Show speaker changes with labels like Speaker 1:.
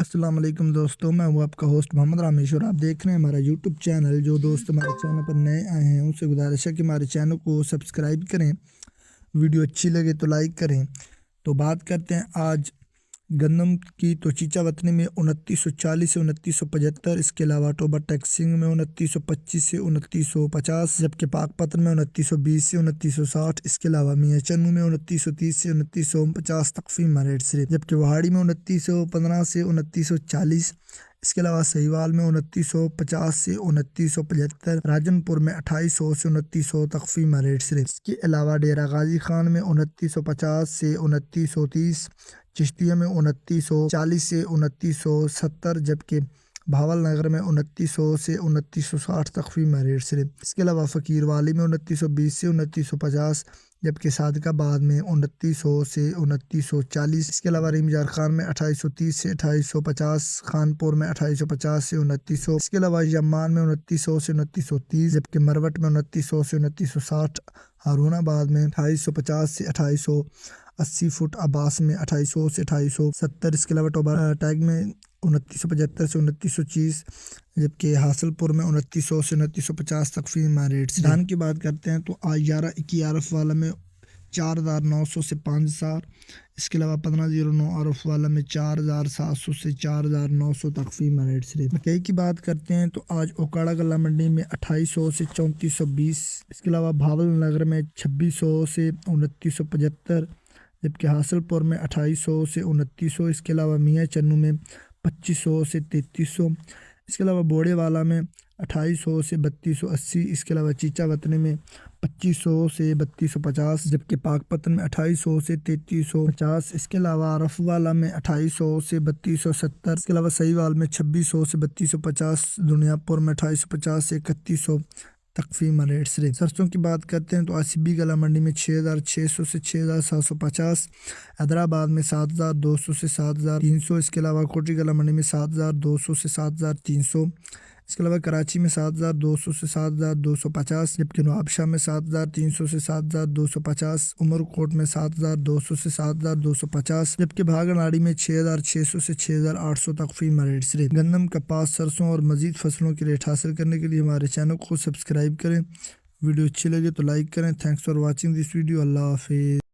Speaker 1: अस्सलाम वालेकुम दोस्तों, मैं हूँ आपका होस्ट मोहम्मद रामेश और आप देख रहे हैं हमारा यूट्यूब चैनल। जो दोस्त हमारे चैनल पर नए आए हैं उनसे गुजारिश है कि हमारे चैनल को सब्सक्राइब करें, वीडियो अच्छी लगे तो लाइक करें। तो बात करते हैं आज गंदम की। तो चीचा वतनी में 2940 से 2975, इसके अलावा टोबा टैक्सिंग में 2925 से 2950, जबकि पाकपतन में 2920 से 2960, इसके अलावा मियाँ चन्नू में 2930 से 2950 तकफीमा रेट से, जबकि वहाड़ी में 2915 से 2940, इसके अलावा सहीवाल में 2950 से 2975, राजनपुर में 2800 से 2900 तकफीमा रेट से, इसके अलावा डेरा गाजी खान में 2950 से 2930, चिश्तिया में 2940 से 2970, जबकि भावल नगर में 2900 से 2960 तकफीमा रेट से, इसके अलावा फ़कीर वाली में 2920 से 2950, जबकि सादकाबाद में 2900 से 2940, इसके अलावा रिमजार खान में 2830 से 2850, खानपुर में 2850 से 2900, इसके अलावा यमान में 2900 से 2930, जबकि मरवट में 2900 से 2960, हारूनाबाद में 2850 से 2880 फुट, अब्बास में 2800 से 2870, इसके अलावा टोबा टैग में 2975 से 2930, जबकि हासिलपुर में 2900 से 2950 तकफीमा रेट से। धान की बात करते हैं तो आज 11-21 आरफ वाला में 4900 से 5000, इसके अलावा 1509 आरफ वाला में 4700 से 4900 तकफीमा रेट से। मकई की बात करते हैं तो आज ओकाड़ा गला मंडी में 2800 से 3420, इसके अलावा भावल नगर में 2600 से 2975, जबकि हासिलपुर में 2800 से 2900, इसके अलावा मियाँ चन्नू में 2500 से 3300, इसके अलावा बोड़े वाला में 2800 से 3280, इसके अलावा चीचा वतनी में 2500 से 3250, जबकि पाकपतन में 2800 से 3350, इसके अलावा आरफ वाला में 2800 से 3270, इसके अलावा सहीवाल में 2600 से 3250, दुनियापुर में 2850 से 3100 तकफीमा रेट से। सरसों की बात करते हैं तो आसिबी गला मंडी में 6600 से 6750, हैदराबाद में 7200 से 7300, इसके अलावा कोटी गला मंडी में 7200 से 7300, इसके अलावा कराची में 7200 से 7250, जबकि नवाबशाह में 7300 से 7250, उमरकोट में 7200 से 7250, जबकि भागलनाड़ी में 6600 से 6800 तकफीमा रेट से। गंदम, कपास, सरसों और मजीद फसलों की रेट हासिल करने के लिए हमारे चैनल को सब्सक्राइब करें, वीडियो अच्छी लगे तो लाइक करें। Thanks for watching this video. अल्लाह हाफिज़।